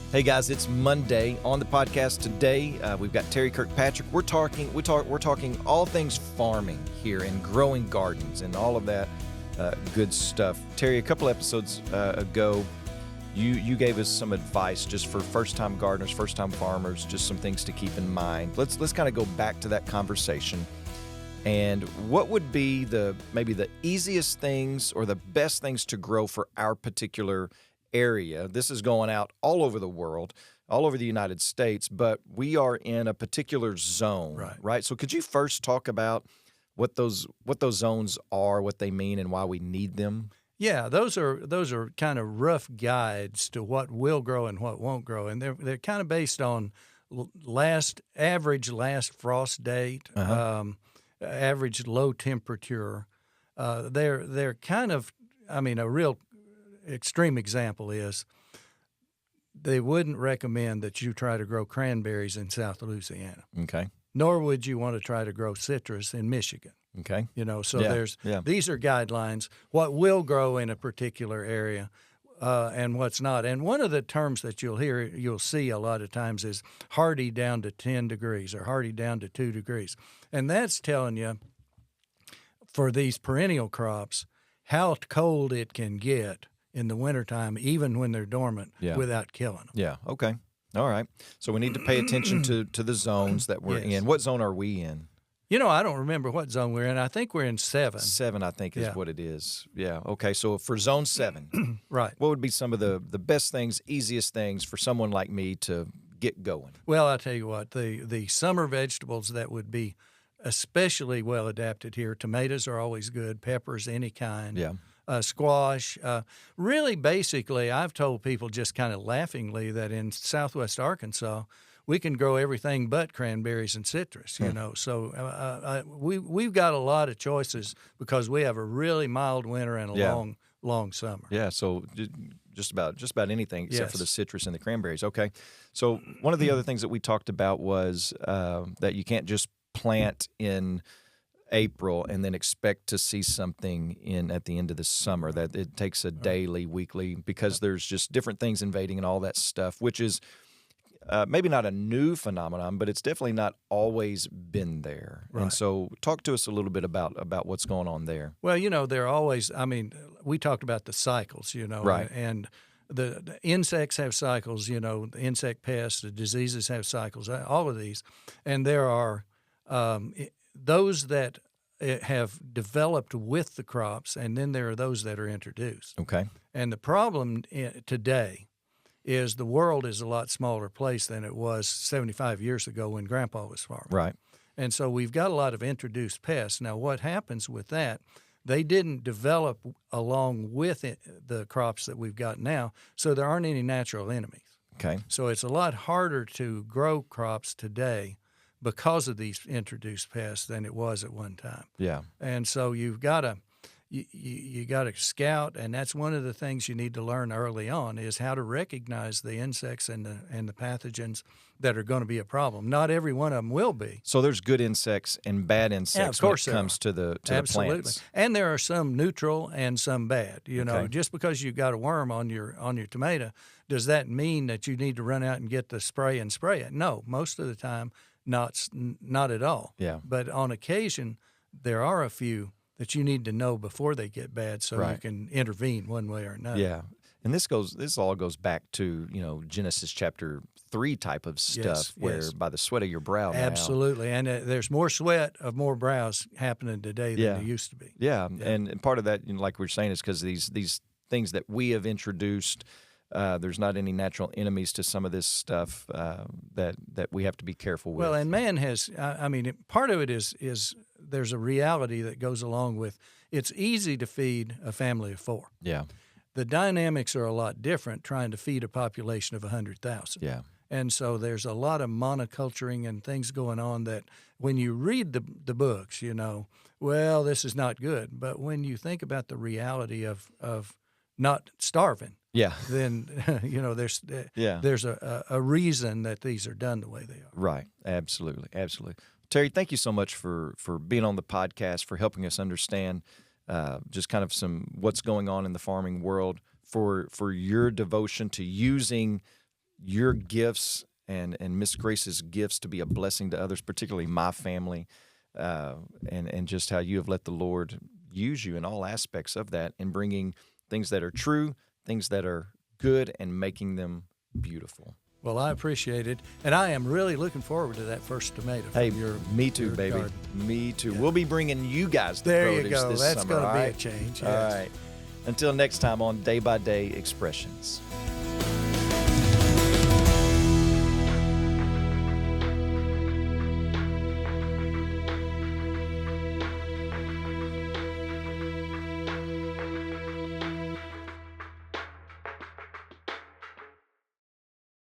Hey guys, it's Monday. On the podcast today, we've got Terry Kirkpatrick. We're talking all things farming here and growing gardens and all of that good stuff. Terry, a couple episodes ago, you gave us some advice just for first-time gardeners, first-time farmers, just some things to keep in mind. Let's kind of go back to that conversation. And what would be maybe the easiest things or the best things to grow for our particular area? This is going out all over the world, all over the United States, but we are in a particular zone, right? So could you first talk about what those zones are, what they mean, and why we need them? Yeah, those are kind of rough guides to what will grow and what won't grow, and they're kind of based on average last frost date, average low temperature. They're kind of, a real extreme example is they wouldn't recommend that you try to grow cranberries in South Louisiana. Okay. Nor would you want to try to grow citrus in Michigan. Okay. These are guidelines, what will grow in a particular area and what's not. And one of the terms that you'll see a lot of times is hardy down to 10 degrees or hardy down to 2 degrees. And that's telling you, for these perennial crops, how cold it can get in the wintertime, even when they're dormant, without killing them. Yeah, okay. All right. So we need to pay attention to the zones that we're in. What zone are we in? I don't remember what zone we're in. I think we're in 7. 7, I think, is what it is. Yeah, okay. So for zone 7, right, what would be some of the best things, easiest things for someone like me to get going? Well, I'll tell you what, the summer vegetables that would be especially well adapted here, tomatoes are always good, peppers, any kind. Yeah. Squash. Really, basically, I've told people just kind of laughingly that in southwest Arkansas, we can grow everything but cranberries and citrus, So we've got a lot of choices because we have a really mild winter and a long summer. Yeah, so just about anything except for the citrus and the cranberries. Okay. So one of the other things that we talked about was that you can't just plant in April and then expect to see something at the end of the summer, that it takes a daily, weekly, because there's just different things invading and all that stuff, which is maybe not a new phenomenon, but it's definitely not always been there. Right. And so talk to us a little bit about what's going on there. Well, they're always, we talked about the cycles, right. And the insects have cycles, the insect pests, the diseases have cycles, all of these. And there are those that have developed with the crops, and then there are those that are introduced. Okay. And the problem today is the world is a lot smaller place than it was 75 years ago when Grandpa was farming. Right. And so we've got a lot of introduced pests. Now, what happens with that, they didn't develop along with the crops that we've got now, so there aren't any natural enemies. Okay. So it's a lot harder to grow crops today because of these introduced pests than it was at one time. Yeah. And so you've got to you got to scout, and that's one of the things you need to learn early on is how to recognize the insects and the pathogens that are going to be a problem. Not every one of them will be. So there's good insects and bad insects when it comes to the plants. And there are some neutral and some bad. Just because you've got a worm on your tomato, does that mean that you need to run out and get the spray and spray it? No, most of the time, not at all. Yeah. But on occasion, there are a few that you need to know before they get bad, so you can intervene one way or another. Yeah, and this all goes back to Genesis chapter 3 type of stuff, where by the sweat of your brow. Absolutely, and there's more sweat of more brows happening today than there used to be. Yeah, and part of that, like we were saying, is because these things that we have introduced. There's not any natural enemies to some of this stuff that we have to be careful with. Well, and man has, part of it is there's a reality that goes along with it's easy to feed a family of 4. Yeah. The dynamics are a lot different trying to feed a population of 100,000. Yeah. And so there's a lot of monoculturing and things going on that when you read the books, well, this is not good. But when you think about the reality of not starving, then there's a reason that these are done the way they are. Right. Absolutely. Terry, thank you so much for being on the podcast, for helping us understand just kind of what's going on in the farming world, for your devotion to using your gifts and Miss Grace's gifts to be a blessing to others, particularly my family, and just how you have let the Lord use you in all aspects of that in bringing things that are true, things that are good, and making them beautiful. Well, I appreciate it, and I am really looking forward to that first tomato. Hey, from me too, your baby. garden. Me too. Yeah. We'll be bringing you guys the There you produce go. this That's summer. going to all be right? a change. All Yes. right. Until next time on Day by Day Expressions.